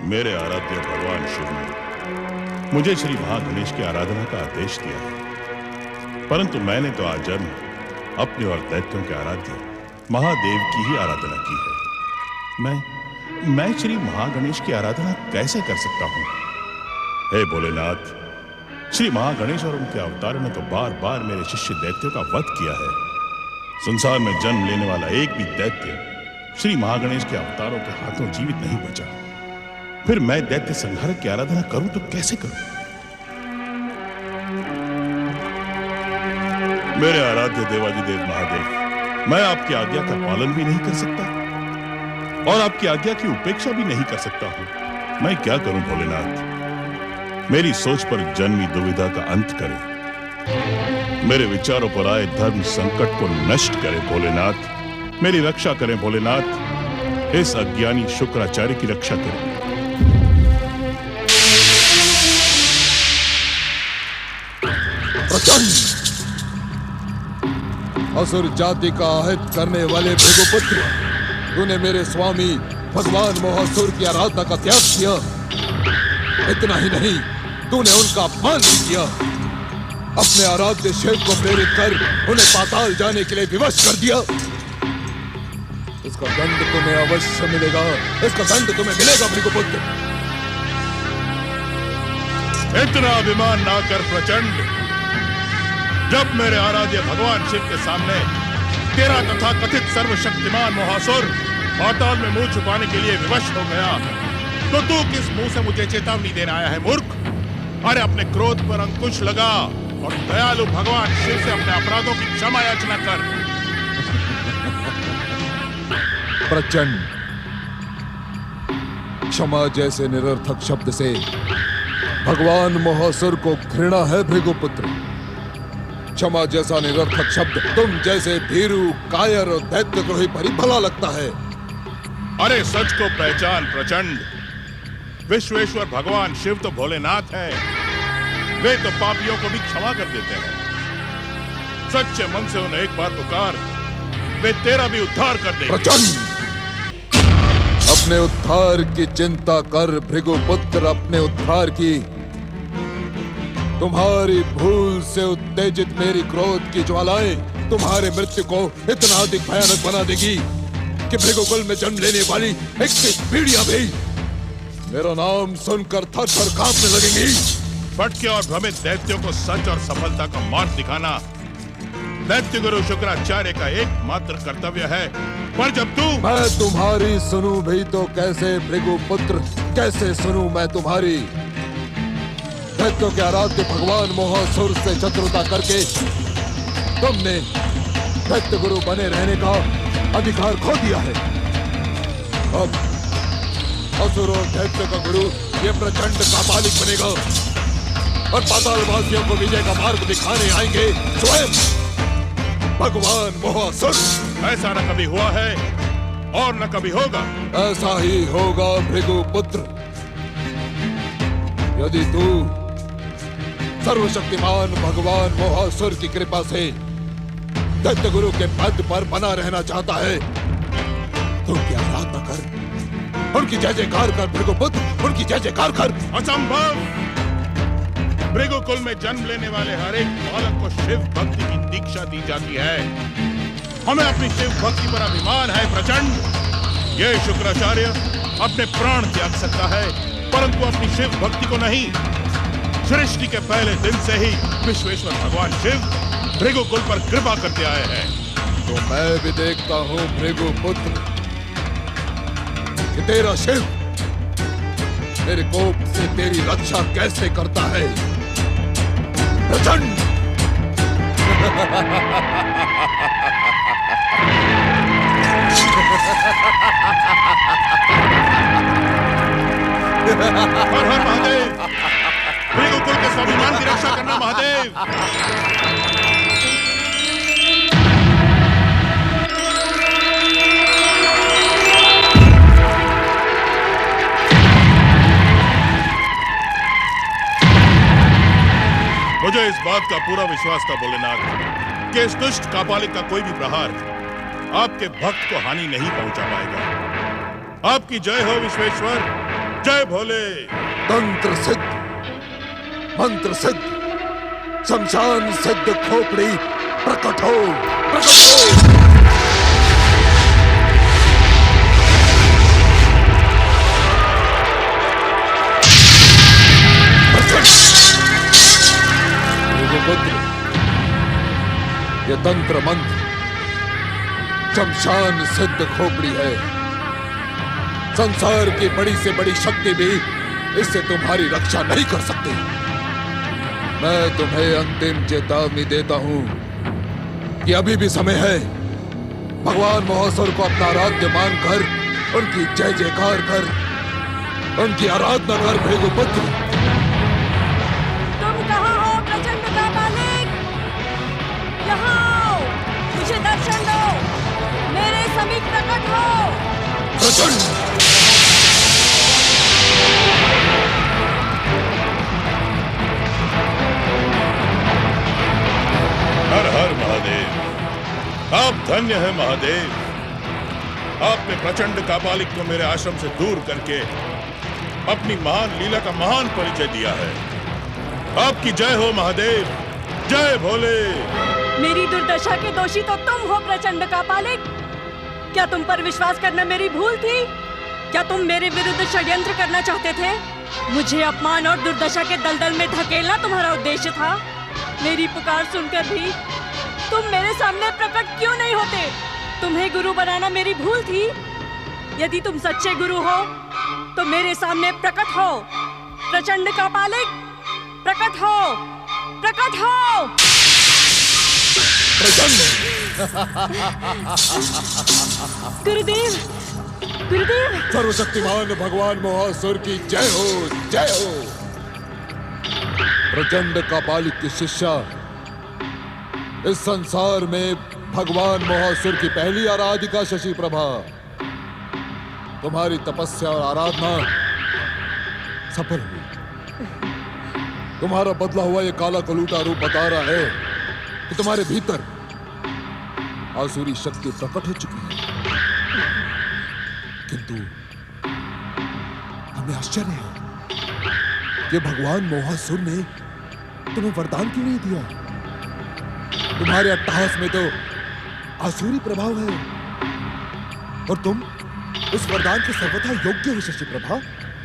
मेरे आराध्य भगवान शिव ने मुझे श्री महागणेश की आराधना का आदेश दिया है, परंतु मैंने तो आजन्म अपने और दैत्यों के आराध्य महादेव की ही आराधना की है। मैं श्री महागणेश की आराधना कैसे कर सकता हूं? हे भोलेनाथ, श्री महागणेश और उनके अवतारों ने तो बार बार मेरे शिष्य दैत्यों का वध किया है। संसार में जन्म लेने वाला एक भी दैत्य श्री महागणेश के अवतारों के हाथों जीवित नहीं बचा। फिर मैं दैत्य संहारक की आराधना करूं तो कैसे करूं? मेरे आराध्य देवाधिदेव महादेव, मैं आपकी आज्ञा का पालन भी नहीं कर सकता और आपकी आज्ञा की उपेक्षा भी नहीं कर सकता हूं। मैं क्या करूं भोलेनाथ? मेरी सोच पर जन्मी दुविधा का अंत करें। मेरे विचारों पर आए धर्म संकट को नष्ट करें भोलेनाथ। मेरी रक्षा करें भोलेनाथ। इस अज्ञानी शुक्राचार्य की रक्षा करें। असुर जाति का अहित करने वाले भृगुपुत्र, तूने मेरे स्वामी भगवान मोहासुर की आराधना का त्याग किया। इतना ही नहीं, तूने उनका अपमान भी किया। अपने आराध्य शिव को प्रेरित कर उन्हें पाताल जाने के लिए विवश कर दिया। इसका दंड तुम्हें अवश्य मिलेगा। इसका दंड तुम्हें मिलेगा भृगुपुत्र। इतना अभिमान ना कर प्रचंड। जब मेरे आराध्य भगवान शिव के सामने तेरा तथा कथित सर्वशक्तिमान मोहासुर पाताल में मुंह छुपाने के लिए विवश हो गया, तो तू किस मुंह से मुझे चेतावनी देने आया है मूर्ख? अरे अपने क्रोध पर अंकुश लगा और दयालु भगवान शिव से अपने अपराधों की क्षमा याचना कर। प्रचंड, क्षमा जैसे निरर्थक शब्द से भगवान मोहासुर को घृणा है भृगुपुत्र। क्षमा जैसा निरर्थक शब्द तुम जैसे भीरू, कायर और दैत्यद्रोही पर ही भला लगता है। अरे सच को पहचान प्रचंड। विश्वेश्वर भगवान शिव तो भोलेनाथ है। वे तो पापियों को भी क्षमा कर देते हैं। सच्चे मन से उन्हें एक बार पुकार, वे तेरा भी उद्धार कर देंगे। प्रचंड, अपने उद्धार की चिंता कर भृगुपुत्र, अपने उद्धार की। तुम्हारी भूल से उत्तेजित मेरी क्रोध की ज्वालाएं तुम्हारे मृत्यु को इतना अधिक भयानक बना देगी कि भृगुकुल में जन्म लेने वाली 21 पीढ़ियां भी मेरा नाम सुनकर थर-थर कांपने लगेंगी। भटके और भ्रमित दैत्यों को सच और सफलता का मार्ग दिखाना दैत्य गुरु शुक्राचार्य का एकमात्र कर्तव्य है। पर जब तू मैं तुम्हारी सुनूं भी तो कैसे भृगुपुत्र, कैसे सुनूं मैं तुम्हारी? दैत्यों के आराध्य भगवान मोहासुर से शत्रुता करके तुमने दैत्य गुरु बने रहने का अधिकार खो दिया है। अब असुर और दैत्य का गुरु ये प्रचंड कापालिक बनेगा और पातालवासियों को विजय का मार्ग दिखाने आएंगे स्वयं भगवान मोहासुर। ऐसा न कभी हुआ है और न कभी होगा। ऐसा ही होगा भृगुपुत्र, यदि तू सर्वशक्तिमान भगवान मोहासुर की कृपा से दैत्य गुरु के पद पर बना रहना चाहता है तो उनकी आराधना कर, उनकी जय जयकार कर भृगुपुत्र, उनकी जय जयकार कर। असंभव! भृगुकुल में जन्म लेने वाले हर एक बालक को शिव भक्ति की दीक्षा दी जाती है। हमें अपनी शिव भक्ति पर अभिमान है प्रचंड। ये शुक्राचार्य अपने प्राण त्याग सकता है, परंतु अपनी शिव भक्ति को नहीं। सृष्टि के पहले दिन से ही विश्वेश्वर भगवान शिव भृगुकुल पर कृपा करते आए हैं। तो मैं भी देखता हूँ भृगुपुत्र कि तेरा शिव मेरे कोप से तेरी रक्षा कैसे करता है। प्रचंड हर हर महादेव! भृगुकुल के स्वाभिमान की रक्षा करना महादेव। मुझे इस बात का पूरा विश्वास था भोलेनाथ कि इस दुष्ट कापालिक का कोई भी प्रहार आपके भक्त को हानि नहीं पहुंचा पाएगा। आपकी जय हो विश्वेश्वर। जय भोले। तंत्र सिद्ध, मंत्र सिद्ध, शमशान सिद्ध खोपड़ी प्रकट हो, प्रकट हो। पुत्र, ये तंत्र मंत्र शमशान सिद्ध खोपड़ी है। संसार की बड़ी से बड़ी शक्ति भी इससे तुम्हारी रक्षा नहीं कर सकती। मैं तुम्हें अंतिम चेतावनी देता हूं कि अभी भी समय है। भगवान महासुर को अपना आराध्य मानकर उनकी जय जयकार कर, उनकी आराधना कर। भृगुपुत्र, तुम कहाँ हो प्रचंड का मालिक? यहाँ आओ, मुझे दर्शन दो, मेरे समीप प्रकट हो। प्रचंड, हर हर महादेव। आप धन्य हैं महादेव। आपने प्रचंड कापालिक को मेरे आश्रम से दूर करके अपनी महान लीला का महान परिचय दिया है। आपकी जय हो महादेव, जय भोले। मेरी दुर्दशा के दोषी तो तुम हो प्रचंड का पालिक। क्या तुम पर विश्वास करना मेरी भूल थी? क्या तुम मेरे विरुद्ध षड्यंत्र करना चाहते थे? मुझे अपमान और दुर्दशा के दलदल में धकेलना तुम्हारा उद्देश्य था। मेरी पुकार सुनकर भी तुम मेरे सामने प्रकट क्यों नहीं होते? तुम्हें गुरु बनाना मेरी भूल थी। यदि तुम सच्चे गुरु हो तो मेरे सामने प्रकट हो। प्रचंड का पालिक, प्रकट हो, प्रकट हो। गुरुदेव, गुरुदेव। सर्वशक्तिमान भगवान महासुर की जय हो, जय हो। प्रचंड कापालिक की शिष्या, इस संसार में भगवान महासुर की पहली आराधिका शशि प्रभा। तुम्हारी तपस्या और आराधना सफल हुई। तुम्हारा बदला हुआ ये काला कलूटा रूप बता रहा है कि तुम्हारे भीतर आसुरी शक्ति प्रकट हो चुकी है। किंतु हमें आश्चर्य है कि भगवान मोहासुर ने तुम्हें वरदान क्यों नहीं दिया? तुम्हारे अट्टहास में तो आसुरी प्रभाव है और तुम उस वरदान के सर्वथा योग्य हो शशि प्रभा।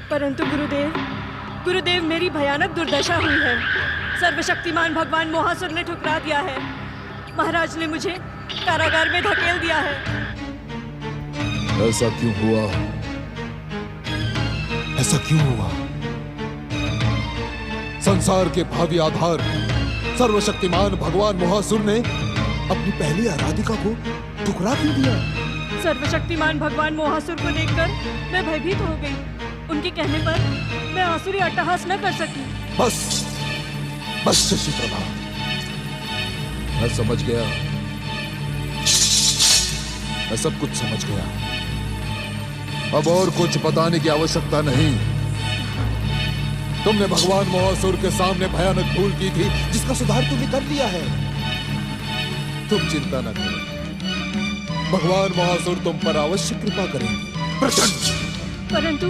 परंतु गुरुदेव, गुरुदेव, मेरी भयानक दुर्दशा हुई है। सर्वशक्तिमान भगवान मोहासुर ने ठुकरा दिया है। महाराज ने मुझे कारागार में धकेल दिया है। ऐसा क्यों हुआ? ऐसा क्यों हुआ? संसार के भावी आधार सर्वशक्तिमान भगवान मोहासुर ने अपनी पहली आराधिका को ठुकरा क्यों दिया? सर्वशक्तिमान भगवान मोहासुर को देखकर मैं भयभीत हो गई। उनके कहने पर मैं आसुरी अट्टहास न कर सकी। बस बस शशि प्रभा, मैं समझ गया। मैं सब कुछ समझ गया। अब और कुछ बताने की आवश्यकता नहीं। तुमने भगवान मोहासुर के सामने भयानक भूल की थी, जिसका सुधार तुमने कर लिया है। तुम चिंता न करो, भगवान मोहासुर तुम पर अवश्य कृपा करेंगे। परंतु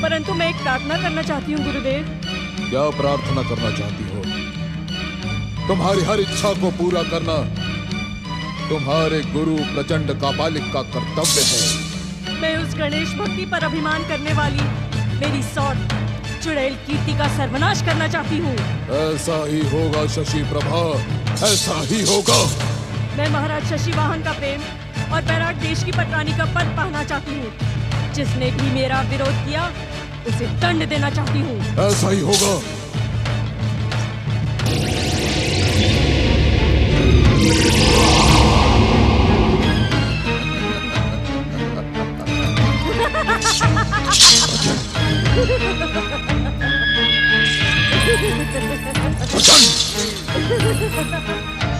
परंतु मैं एक प्रार्थना करना चाहती हूँ गुरुदेव। क्या प्रार्थना करना चाहती हो? तुम्हारी हर इच्छा को पूरा करना तुम्हारे गुरु प्रचंड कापालिक का कर्तव्य है। मैं उस गणेश भक्ति पर अभिमान करने वाली मेरी सौत चुड़ैल कीर्ति का सर्वनाश करना चाहती हूँ। ऐसा ही होगा शशि प्रभा, ऐसा ही होगा। मैं महाराज शशि वाहन का प्रेम और बैराग देश की पटरानी का पद पाना चाहती हूँ। जिसने भी मेरा विरोध किया उसे दंड देना चाहती हूँ। ऐसा ही होगा।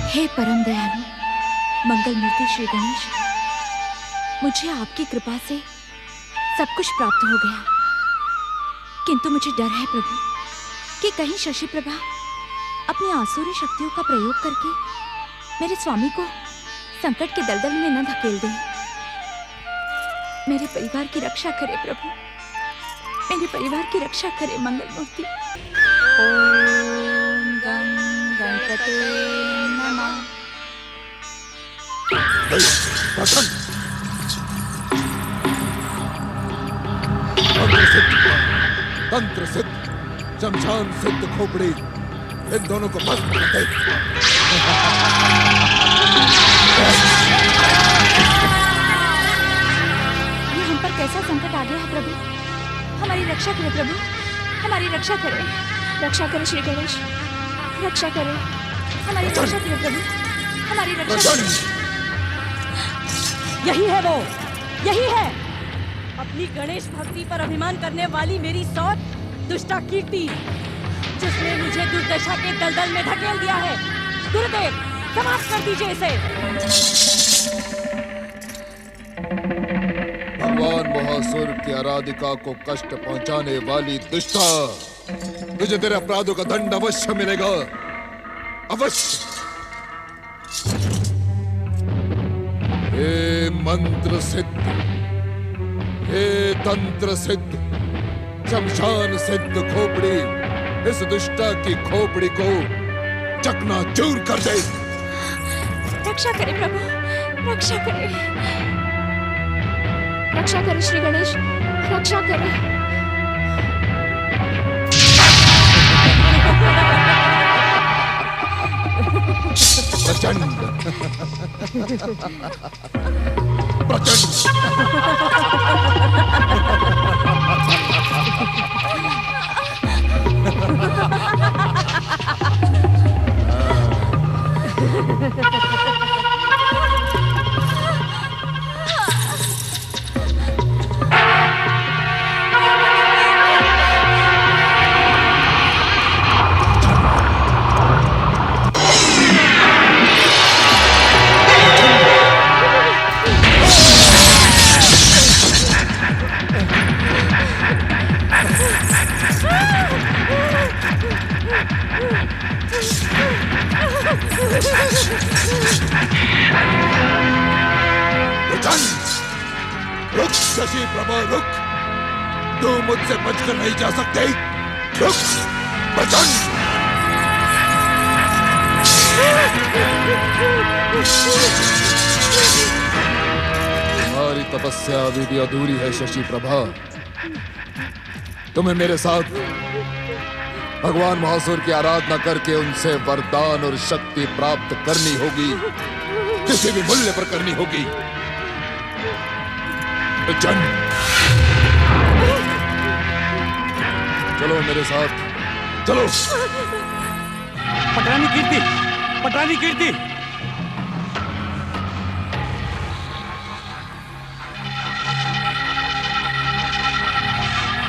हे परम दयालु मंगल मूर्ति श्री गणेश, मुझे आपकी कृपा से सब कुछ प्राप्त हो गया। किंतु मुझे डर है प्रभु कि कहीं शशि प्रभा अपनी आसुरी शक्तियों का प्रयोग करके मेरे स्वामी को संकट के दलदल में न धकेल दे। मेरे परिवार की रक्षा करे प्रभु। मेरे परिवार की रक्षा करे मंगल मूर्ति। ओम गं गणपते नमः। तंत्र सिद्ध, शमशान सिद्ध खोपड़ी, इन दोनों को भस्म कर दे। ये हम पर कैसा संकट आ गया है प्रभु? हमारी रक्षा करे प्रभु, हमारी रक्षा करे। रक्षा करे श्री गणेश, रक्षा करे, हमारी रक्षा करे प्रभु, हमारी रक्षा करे। यही है वो, यही है अपनी गणेश भक्ति पर अभिमान करने वाली मेरी सौत दुष्टा कीर्ति, जिसने मुझे दुर्दशा के दलदल में धकेल दिया है। गुरुदेव, समाप्त कर दीजिए इसे। भगवान महासुर की आराधिका को कष्ट पहुंचाने वाली दुष्टा, तुझे तेरे अपराधों का दंड अवश्य मिलेगा, अवश्य। हे मंत्र सिद्ध, हे तंत्र सिद्ध, शमशान सिद्ध खोपड़ी, इस दुष्टा की खोपड़ी को चकनाचूर कर दे। रक्षा करे प्रभु, रक्षा करे, रक्षा करे श्री गणेश, रक्षा करे। प्रचंड प्रचंड रुक शशि प्रभा, रुक। तू मुझसे बचकर नहीं जा सकते। रुक प्रचंड। तुम्हारी तपस्या अभी भी अधूरी है शशि प्रभा। तुम्हें मेरे साथ भगवान महासुर की आराधना करके उनसे वरदान और शक्ति प्राप्त करनी होगी, किसी भी मूल्य पर करनी होगी। जन, चलो मेरे साथ, चलो। पटरानी कीर्ति, पटरानी कीर्ति।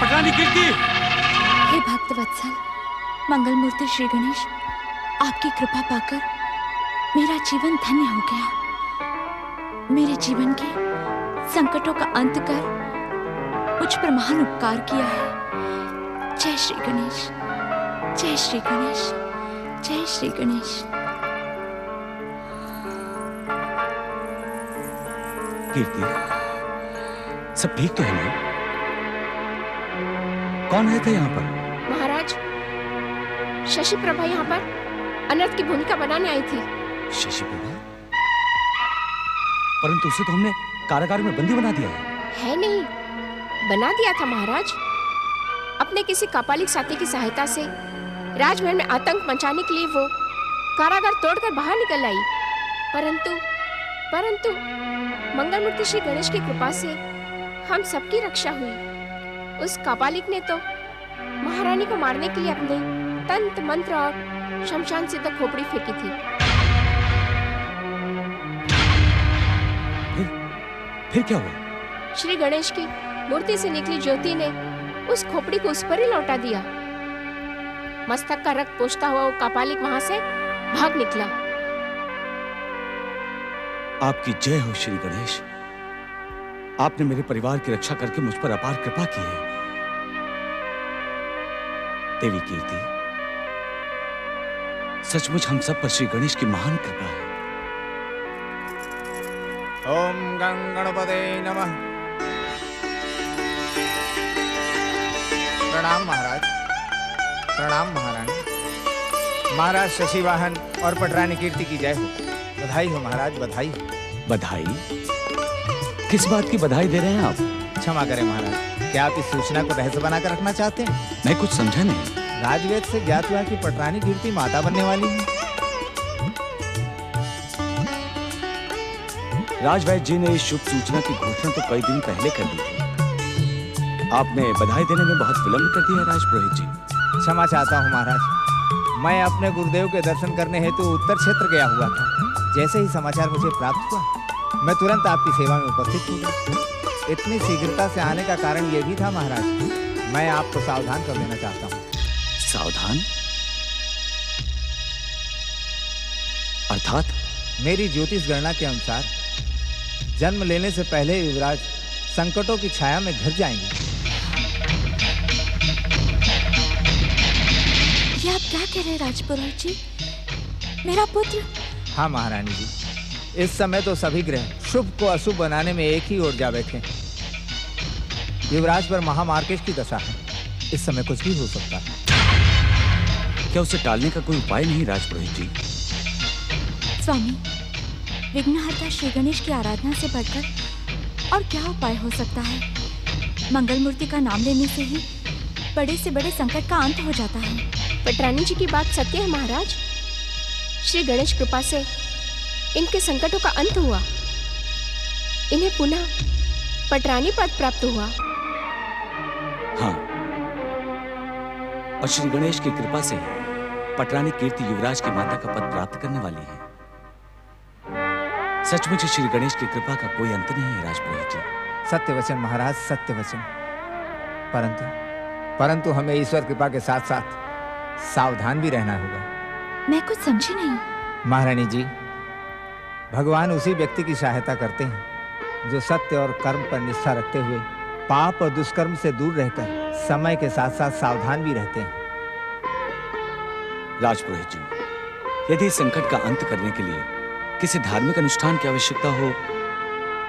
पटरानी कीर्ति। हे भक्त वत्सल, मंगल मूर्ति श्री गणेश, आपकी कृपा पाकर मेरा जीवन धन्य हो गया। मेरे जीवन के संकटों का अंत कर मुझ पर महान उपकार किया है। जय श्री गणेश, जय श्री गणेश, जय श्री गणेश। कीर्ति, सब ठीक तो है ना? कौन है थे यहाँ पर? महाराज, शशि प्रभा यहाँ पर अनर्थ की भूमिका बनाने आई थी। शशि प्रभा? परंतु उसे तो हमने कारागार में बंदी बना दिया है नहीं, बना दिया था महाराज। अपने किसी कापालिक साथी की सहायता से राजमहल में आतंक मचाने के लिए वो कारागार तोड़कर बाहर निकल आई। परंतु मंगलमूर्ति श्री गणेश की कृपा से हम सबकी रक्षा हुई। उस कापालिक ने तो महारानी को मारने के लिए अपने तंत्र मंत्र और शमशान सिद्ध खोपड़ी फेंकी थी। फिर क्या हुआ? श्री गणेश की मूर्ति से निकली ज्योति ने उस खोपड़ी को उस पर ही लौटा दिया। मस्तक का रक्त पोंछता हुआ वो कापालिक वहां से भाग निकला। आपकी जय हो श्री गणेश। आपने मेरे परिवार की रक्षा करके मुझ पर अपार कृपा की है। देवी कीर्ति, सचमुच हम सब पर श्री गणेश की महान कृपा है। ओम गं गणपते नमः। प्रणाम महाराज। प्रणाम महारानी। महाराज शशिवाहन और पटरानी कीर्ति की जय हो। बधाई हो महाराज, बधाई हो। बधाई? किस बात की बधाई दे रहे हैं आप? क्षमा करें महाराज, क्या आप इस सूचना को रहस्य बनाकर रखना चाहते हैं? मैं कुछ समझा नहीं। राजवेद से ज्ञात हुआ कि पटरानी कीर्ति माता बनने वाली है। राजवैद्य जी ने इस शुभ सूचना की घोषणा तो कई दिन पहले कर दी थी। आपने बधाई देने में बहुत विलंब कर दिया राजपुरोहित जी। क्षमा चाहता हूँ महाराज, मैं अपने गुरुदेव के दर्शन करने हेतु उत्तर क्षेत्र गया हुआ था। जैसे ही समाचार मुझे प्राप्त हुआ, मैं तुरंत आपकी सेवा में उपस्थित हो गया। इतनी शीघ्रता से आने का कारण यह भी था महाराज, मैं आपको सावधान कर देना चाहता हूँ। सावधान? अर्थात? मेरी ज्योतिष गणना के अनुसार जन्म लेने से पहले युवराज संकटों की छाया में घिर जाएंगे। ये आप क्या कह रहे हैं राजपुरोहित जी? मेरा पुत्र? हाँ महारानी जी, इस समय तो सभी ग्रह शुभ को अशुभ बनाने में एक ही ओर जा बैठे। युवराज पर महामार्केश की दशा है, इस समय कुछ भी हो सकता है। क्या उसे टालने का कोई उपाय नहीं राजपुरोहित जी? स्वामी, विघ्नहर्ता श्री गणेश की आराधना से बढ़कर और क्या उपाय हो सकता है? मंगल मूर्ति का नाम लेने से ही बड़े से बड़े संकट का अंत हो जाता है। पटरानी जी की बात सत्य है महाराज। श्री गणेश कृपा से इनके संकटों का अंत हुआ। इन्हें पुनः पटरानी पद प्राप्त हुआ। हाँ, और श्री गणेश की कृपा से पटरानी कीर्ति युवराज की माता का पद प्राप्त करने वाली है। सचमुच श्री गणेश की कृपा का कोई अंत नहीं है राजपुरोहित जी। सत्य वचन महाराज, सत्य वचन। परंतु हमें ईश्वर कृपा के साथ साथ सावधान भी रहना होगा। मैं कुछ समझी नहीं। महारानी जी, भगवान उसी व्यक्ति की सहायता करते हैं जो सत्य और कर्म पर निष्ठा रखते हुए पाप और दुष्कर्म से दूर रहकर समय के साथ साथ सावधान भी रहते हैं। राजपुरोहित जी, यदि इस संकट का अंत करने के लिए किसी धार्मिक अनुष्ठान की आवश्यकता हो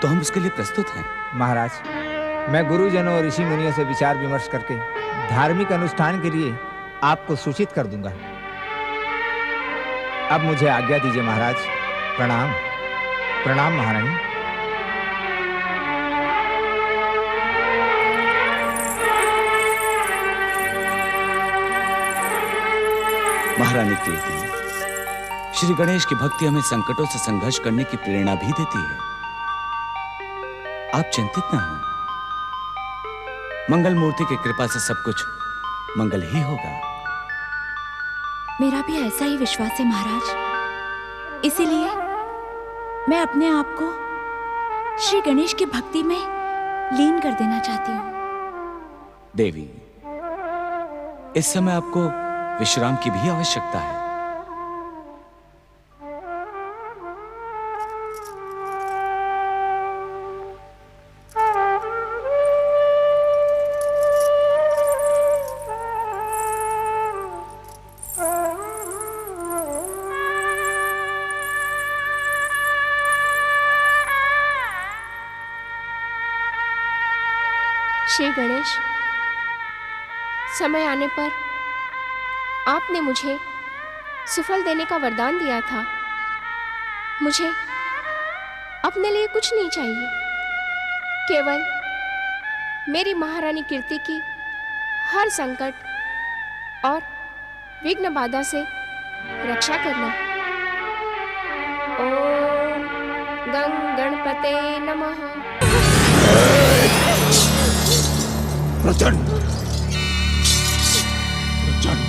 तो हम उसके लिए प्रस्तुत हैं। महाराज, मैं गुरुजनों और ऋषि मुनियों से विचार विमर्श करके धार्मिक अनुष्ठान के लिए आपको सूचित कर दूंगा। अब मुझे आज्ञा दीजिए महाराज। प्रणाम। प्रणाम महारानी। महारानी कीर्ति, श्री गणेश की भक्ति हमें संकटों से संघर्ष करने की प्रेरणा भी देती है। आप चिंतित न हो, मंगल मूर्ति की कृपा से सब कुछ मंगल ही होगा। मेरा भी ऐसा ही विश्वास है महाराज। इसीलिए मैं अपने आप को श्री गणेश की भक्ति में लीन कर देना चाहती हूँ। देवी, इस समय आपको विश्राम की भी आवश्यकता है। श्री गणेश, समय आने पर आपने मुझे सुफल देने का वरदान दिया था। मुझे अपने लिए कुछ नहीं चाहिए, केवल मेरी महारानी कीर्ति की हर संकट और विघ्न बाधा से रक्षा करना। ओम गं गणपते नमः। प्रचंड प्रचंड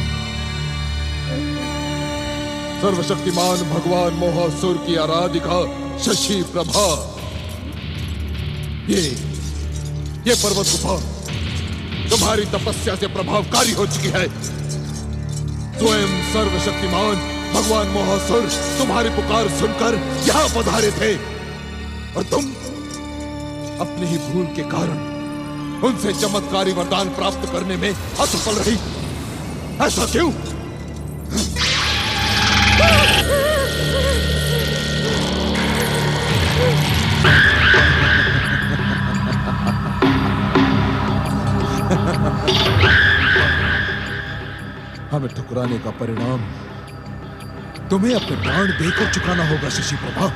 सर्वशक्तिमान भगवान मोहासुर की आराधिका शशि प्रभा, ये पर्वत गुफा तुम्हारी तपस्या से प्रभावकारी हो चुकी है। स्वयं सर्वशक्तिमान भगवान मोहासुर तुम्हारी पुकार सुनकर यहां पधारे थे और तुम अपनी ही भूल के कारण उनसे चमत्कारी वरदान प्राप्त करने में असफल रही। ऐसा क्यों? हमें ठुकराने का परिणाम तुम्हें अपने प्राण देकर चुकाना होगा शशि प्रभा।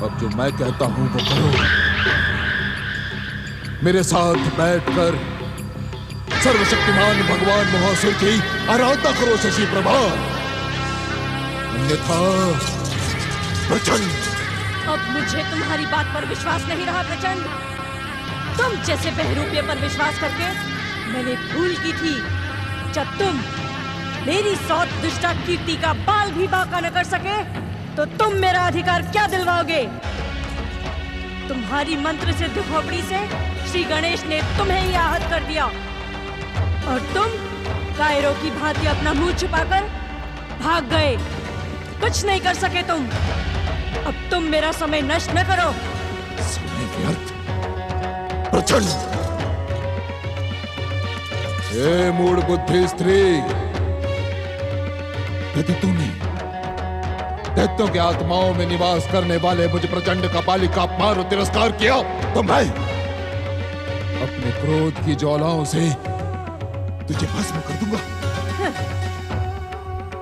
अब जो मैं कहता हूं वो करो। मेरे साथ बैठकर सर्वशक्तिमान भगवान महासुर की आराधना करो शशि प्रभा, अन्यथा प्रचंड। अब मुझे तुम्हारी बात पर विश्वास नहीं रहा प्रचंड। तुम जैसे बहरूपे पर विश्वास करके मैंने भूल की थी। जब तुम मेरी सौत दुष्टा कीर्ति का बाल भी बांका न कर सके तो तुम मेरा अधिकार क्या दिलवाओगे? तुम्हारी मंत्र सिद्ध खोपड़ी से श्री गणेश ने तुम्हें ही आहत कर दिया और तुम कायरों की भांति अपना मुंह छुपाकर भाग गए। कुछ नहीं कर सके तुम। अब तुम मेरा समय नष्ट न करो। समय व्यर्थ प्रचंड। हे मूढ़ बुद्धि स्त्री, यदि तूने दैत्यों के आत्माओं में निवास करने वाले मुझ प्रचंड कपालिक का अपमान और तिरस्कार किया तो मैं अपने क्रोध की ज्वालाओं से तुझे भस्म कर दूंगा।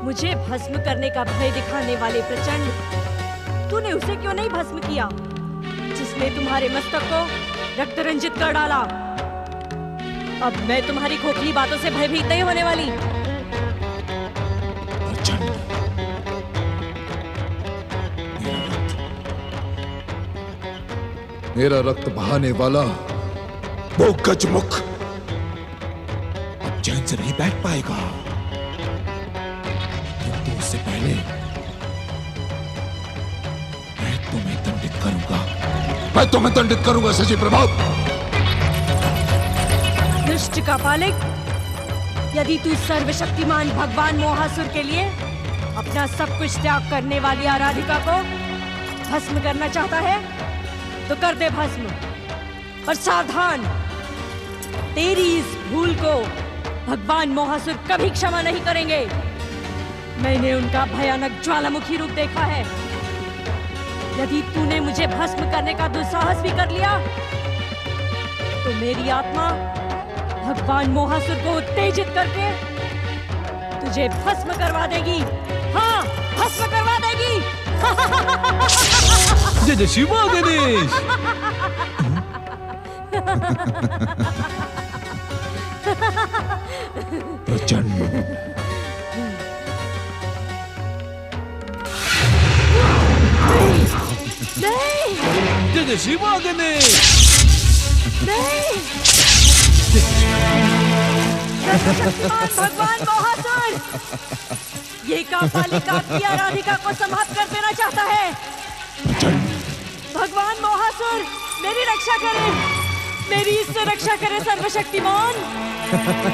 मुझे भस्म करने का भय दिखाने वाले प्रचंड, तूने उसे क्यों नहीं भस्म किया जिसने तुम्हारे मस्तक को रक्त रंजित कर डाला? अब मैं तुम्हारी खोखली बातों से भयभीत नहीं होने वाली। मेरा रक्त बहाने वाला वो गजमुख अब चैन से नहीं बैठ पाएगा। किंतु उससे पहले मैं तुम्हें दंडित करूंगा। मैं तुम्हें दंडित करूंगा शशि प्रभाव। दुष्ट कपालिक, यदि तू सर्वशक्तिमान भगवान मोहासुर के लिए अपना सब कुछ त्याग करने वाली आराधिका को भस्म करना चाहता है तो कर दे भस्म। पर सावधान, तेरी इस भूल को भगवान मोहासुर कभी क्षमा नहीं करेंगे। मैंने उनका भयानक ज्वालामुखी रूप देखा है। यदि तूने मुझे भस्म करने का दुस्साहस भी कर लिया तो मेरी आत्मा भगवान मोहासुर को उत्तेजित करके तुझे भस्म करवा देगी। हाँ, भस्म करवा देगी। जय जय शिव गणेश। प्रचंड नहीं, जय जय शिव गणेश। नहीं, सर्वशक्तिमान भगवान मोहासुर ये कापालिका की आराधिका को समाप्त कर देना चाहता है। भगवान मोहासुर मेरी रक्षा करे, मेरी इससे रक्षा करे सर्वशक्तिमान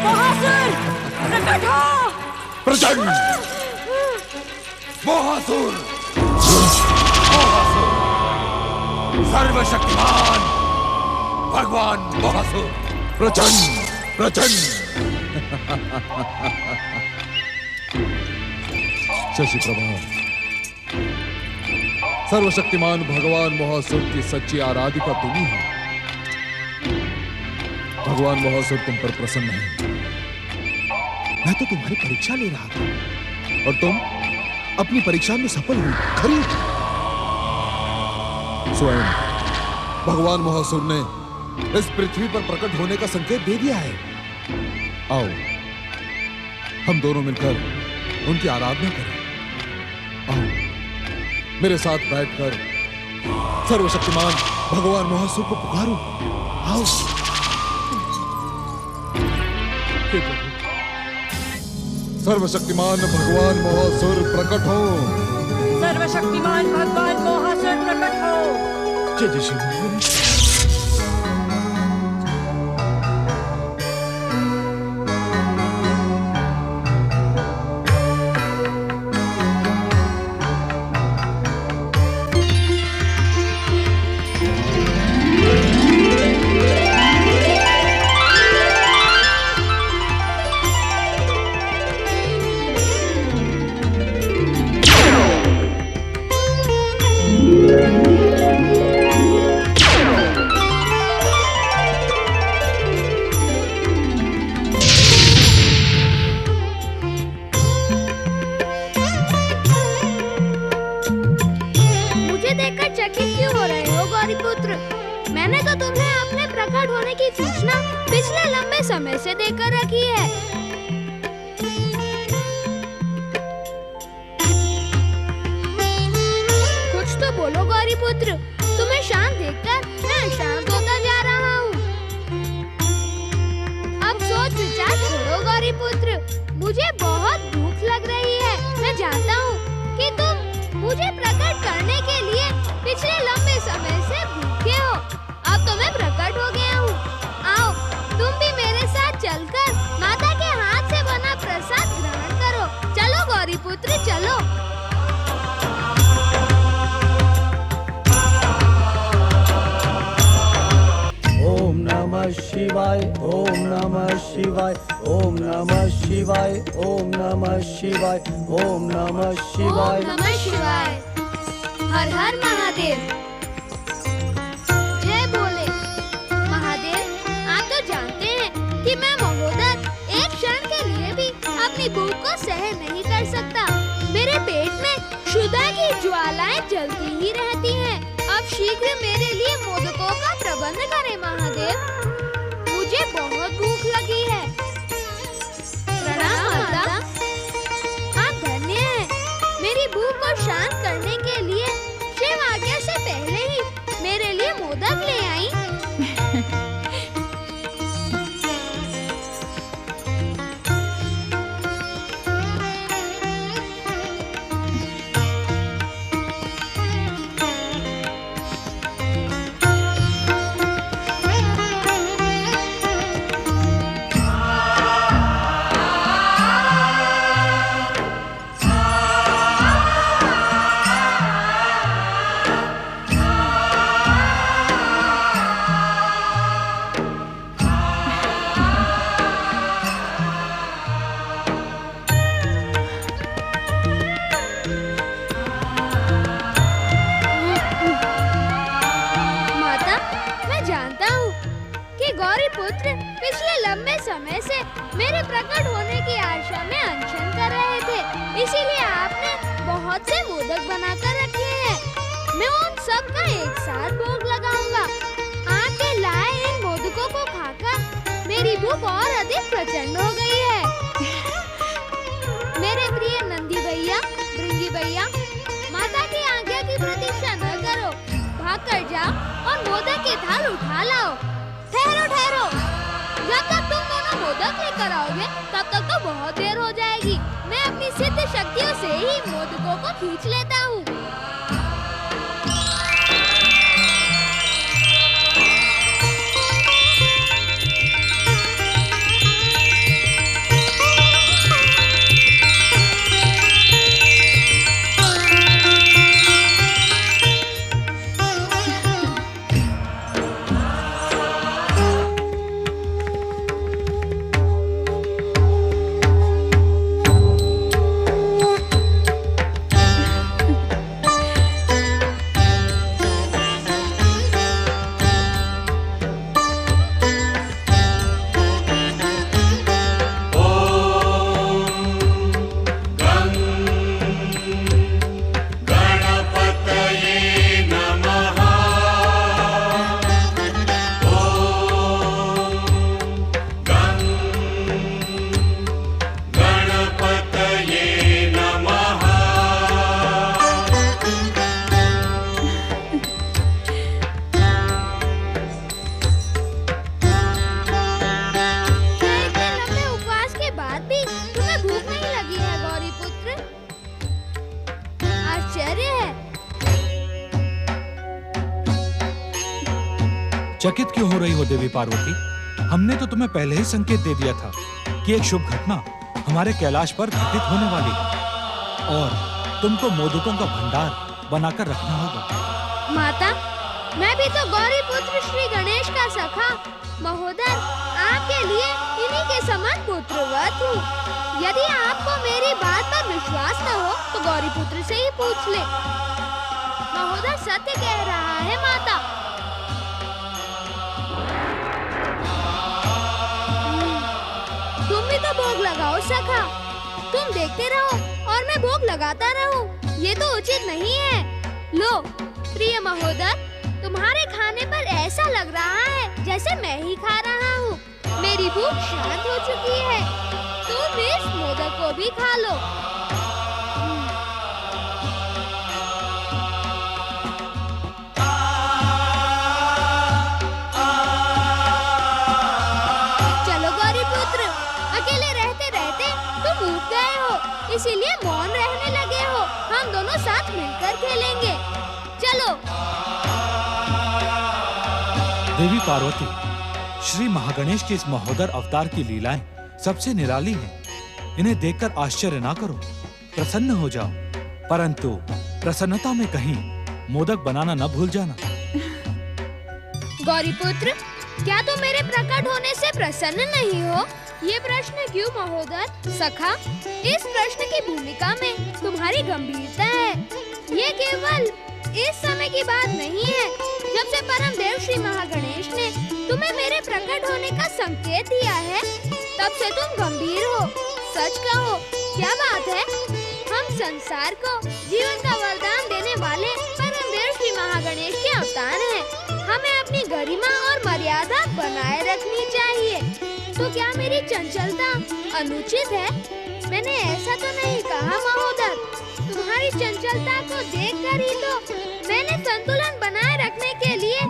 मोहासुर, प्रकट हो। प्रचंड मोहासुर, सर्वशक्तिमान भगवान मोहासुर, प्रचंड प्रचंड। शशि प्रभा, सर्वशक्तिमान भगवान मोहासुर की सच्ची आराधिका तुम ही हो। भगवान मोहासुर तुम पर प्रसन्न है। मैं तो तुम्हारी परीक्षा ले रहा था और तुम अपनी परीक्षा में सफल हुई। खरी स्वयं भगवान मोहासुर ने इस पृथ्वी पर प्रकट होने का संकेत दे दिया है। आओ हम दोनों मिलकर उनकी आराधना करें। आओ मेरे साथ बैठकर सर्वशक्तिमान भगवान मोहासुर को पुकारो। आओ। सर्वशक्तिमान भगवान मोहासुर प्रकट हो। सर्वशक्तिमान भगवान मोहासुर प्रकट हो। जय जय शिव गणेश। लंबे समय से देकर रखी है। कुछ तो बोलो गौरी पुत्र, तुम्हें शांत देखकर मैं अशांत होता जा रहा हूँ। अब सोच विचार छोड़ो गौरी पुत्र, मुझे बहुत भूख लग रही है। मैं जानता हूँ कि तुम मुझे प्रकट करने के लिए पिछले लंबे समय से भूखे हो। अब तो मैं प्रकट हो गया हूँ। आओ तुम भी मेरे साथ चलकर माता के हाथ से बना प्रसाद ग्रहण करो। चलो गौरी पुत्र चलो। ओम नमः शिवाय, ओम नमः शिवाय, ओम नमः शिवाय, ओम नमः शिवाय, ओम नमः शिवाय। ओम नमः शिवाय। हर हर महादेव। जय भोले। महादेव आप तो जानते हैं कि मैं महोदर एक क्षण के लिए भी अपनी भूख को सहन नहीं कर सकता। मेरे पेट में क्षुधा की ज्वालाएं जलती ही रहती हैं। अब शीघ्र मेरे लिए मोदकों का प्रबंध करें महादेव, मुझे बहुत भूख लगी है। प्रणाम माता, आप धन्य हैं। मेरी भूख को शांत करने के लिए शिव आज्ञा से पहले ही मेरे लिए मोदक ले आई। पिछले लंबे समय से मेरे प्रकट होने की आशा में अनशन कर रहे थे, इसीलिए आपने बहुत से मोदक बनाकर रखे हैं। मैं उन सब का एक साथ भोग लगाऊंगा। आपके लाए इन मोदकों को खाकर मेरी भूख और अधिक प्रचंड हो गई है। मेरे प्रिय नंदी भैया, भृंगी भैया, माता की आज्ञा की प्रतीक्षा न करो, भाग कर जाओ और मोदक की थाल उठा लाओ। ठहरो ठहरो, जब तक तुम दोनों मोदक लेकर आओगे तब तक तो बहुत देर हो जाएगी। मैं अपनी सिद्ध शक्तियों से ही मोदकों को खींच लेता हूँ। चकित क्यों हो रही हो देवी पार्वती? हमने तो तुम्हें पहले ही संकेत दे दिया था कि एक शुभ घटना हमारे कैलाश पर घटित होने वाली है और तुमको मोदकों का भंडार बनाकर रखना होगा। माता, मैं भी तो गौरी पुत्र श्री गणेश का सखा महोदर आपके लिए इन्हीं के समान पुत्रवत हूँ। यदि आपको मेरी बात पर विश्वास न हो तो गौरी पुत्र से ही पूछ ले। महोदर सत्य कह रहा है माता। तुम भी तो भोग लगाओ सखा। तुम देखते रहो और मैं भोग लगाता रहूं, ये तो उचित नहीं है। लो प्रिय महोदर, तुम्हारे खाने पर ऐसा लग रहा है जैसे मैं ही खा रहा हूँ। मेरी भूख शांत हो चुकी है। तुम इस मोदक को भी खा लो। चलो गौरीपुत्र, अकेले रहते रहते तुम ऊब गए हो, इसीलिए मौन रहने लगे हो। हम दोनों साथ मिलकर खेलेंगे। चलो। देवी पार्वती, श्री महागणेश के इस महोदर अवतार की लीलाएं सबसे निराली हैं। इन्हें देखकर आश्चर्य ना करो, प्रसन्न हो जाओ, परंतु प्रसन्नता में कहीं मोदक बनाना न भूल जाना। गौरीपुत्र, क्या तुम मेरे प्रकट होने से प्रसन्न नहीं हो? ये प्रश्न क्यों महोदर? सखा, इस प्रश्न की भूमिका में तुम्हारी गंभीरता है। ये केवल इस समय की बात नहीं है। जब से परम देव श्री महागणेश ने तुम्हें मेरे प्रकट होने का संकेत दिया है, तब से तुम गंभीर हो। सच कहो, क्या बात है? हम संसार को जीवन का वरदान देने वाले परम देव श्री महागणेश के अवतार हैं। हमें अपनी गरिमा और मर्यादा बनाए रखनी चाहिए। तो क्या मेरी चंचलता अनुचित है? मैंने ऐसा तो नहीं कहा महोदर। तुम्हारी चंचलता को देखकर ही तो मैंने संतुलन बनाए रखने के लिए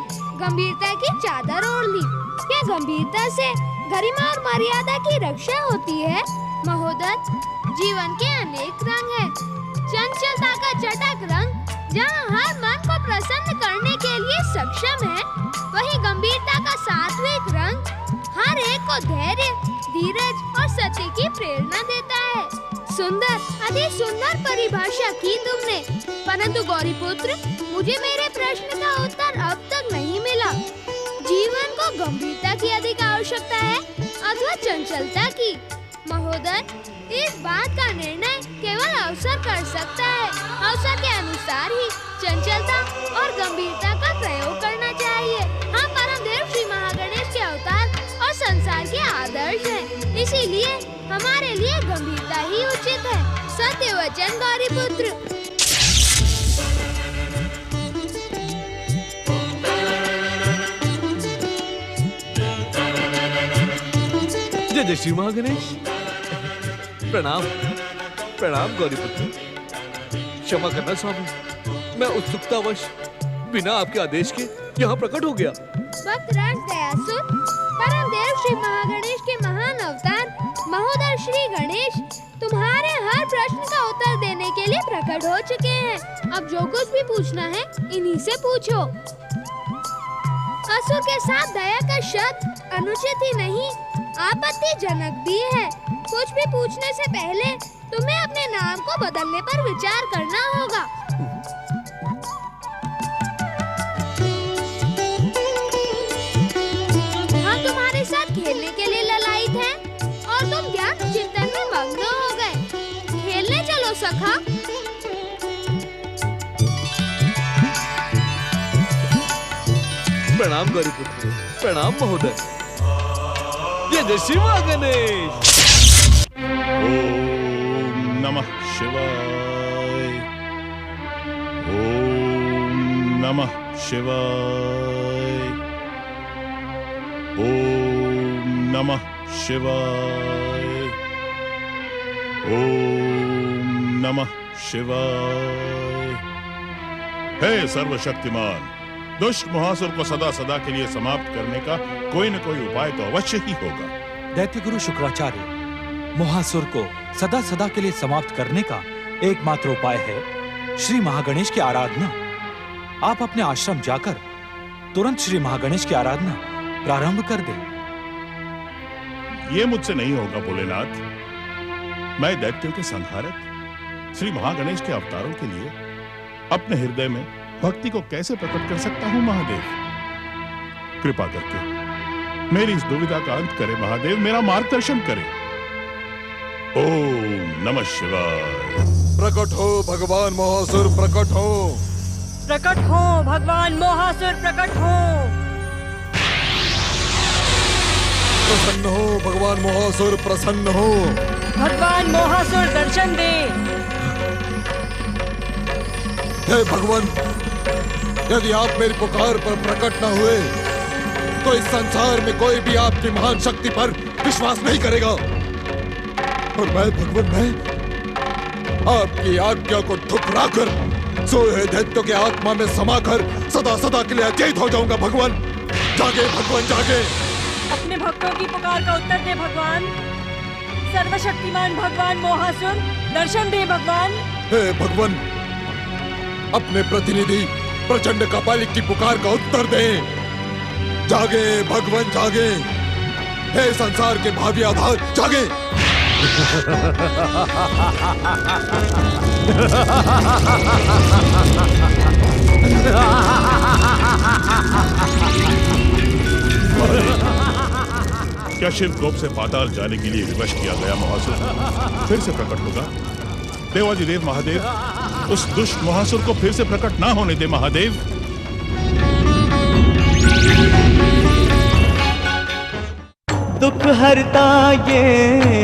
गंभीरता की चादर ओढ़ ली। क्या गंभीरता से गरिमा और मर्यादा की रक्षा होती है? महोदर, जीवन के अनेक रंग हैं। चंचलता का चटक रंग जहाँ हर मन को प्रसन्न करने के लिए सक्षम है, वही गंभीरता का सात्विक रंग हर एक को धैर्य, धीरज और सत्य की प्रेरणा देता है। सुंदर, अति सुंदर परिभाषा की तुमने। परंतु गौरीपुत्र, मुझे मेरे प्रश्न का उत्तर अब तक नहीं मिला। जीवन को गंभीरता की अधिक आवश्यकता है अथवा चंचलता की? महोदय, इस बात का निर्णय केवल अवसर कर सकता है। अवसर के अनुसार ही चंचलता और गंभीरता का प्रयोग करना चाहिए। हम परम देव श्री महागणेश के अवतार और संसार के आदर्श हैं। इसीलिए हमारे लिए गंभीरता ही उचित है। सत्य वचन गौरीपुत्र। जय जय श्री महागणेश। प्रणाम प्रणाम गौरीपुत्र। क्षमा करना स्वामी, मैं उत्सुकतावश बिना आपके आदेश के यहाँ प्रकट हो गया। भक्तराज दयासुर, परम देव श्री महागणेश के महान अवतार महोदर श्री गणेश तुम्हारे हर प्रश्न का उत्तर देने के लिए प्रकट हो चुके हैं। अब जो कुछ भी पूछना है इन्हीं से पूछो। असुर के साथ दया का शब्द अनुचित ही नहीं, आपत्तिजनक भी है। कुछ भी पूछने से पहले तुम्हें अपने नाम को बदलने पर विचार करना होगा। हम तुम्हारे साथ खेलने के लिए ललायित हैं और तुम ज्ञान चिंतन में मग्न हो गए। खेलने चलो सखा। प्रणाम गौरीपुत्र, प्रणाम महोदय। जय जय श्री महागणेश। ओम नमः शिवाय। ओम नमः शिवाय। ओम नमः शिवाय। ओम नमः शिवाय। हे सर्वशक्तिमान, दुष्ट महासुर को सदा सदा के लिए समाप्त करने का कोई न कोई उपाय तो अवश्य ही होगा। दैत्य गुरु शुक्राचार्य, महासुर को सदा सदा के लिए समाप्त करने का एकमात्र उपाय है श्री महागणेश की आराधना। आप अपने आश्रम जाकर तुरंत श्री महागणेश की आराधना प्रारंभ कर दें। ये मुझसे नहीं होगा भोलेनाथ। मैं दैत्यों के संहारक श्री महागणेश के अवतारों के लिए अपने हृदय में भक्ति को कैसे प्रकट कर सकता हूँ महादेव? कृपा करके मेरी इस दुविधा का अंत करें महादेव, मेरा मार्गदर्शन करें। ओम नमः शिवाय। प्रकट हो भगवान महासुर, प्रकट हो। प्रकट हो भगवान मोहासुर, प्रकट हो। प्रसन्न हो भगवान मोहासुर, प्रसन्न हो। भगवान मोहासुर दर्शन दे। हे भगवान, यदि आप मेरी पुकार पर प्रकट न हुए तो इस संसार में कोई भी आपकी महान शक्ति पर विश्वास नहीं करेगा। और मैं भगवान, मैं आपकी आज्ञा को ठुकराकर सोए दैत्यों के आत्मा में समाकर सदा सदा के लिए अचेत हो जाऊंगा। भगवान जागे, भगवान जागे। अपने भक्तों की पुकार का उत्तर दे भगवान। सर्वशक्तिमान भगवान मोहासुर, दर्शन दे भगवान। हे भगवान, अपने प्रतिनिधि प्रचंड कापालिक की पुकार का उत्तर दें। जागे भगवान जागे, हे संसार के भावी आधार जागे। क्या शिव कोप से पाताल जाने के लिए विवश किया गया मोहासुर फिर से प्रकट होगा? देवाधिदेव महादेव, उस दुष्ट मोहासुर को फिर से प्रकट ना होने दे महादेव। दुख हरता ये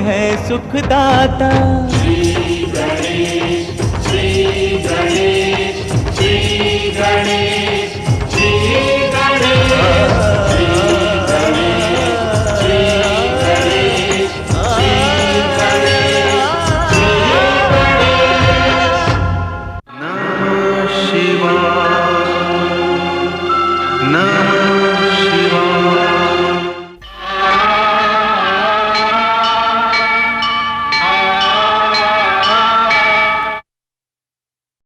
है सुखदाता। श्री गणेश, श्री गणेश, श्री गणेश।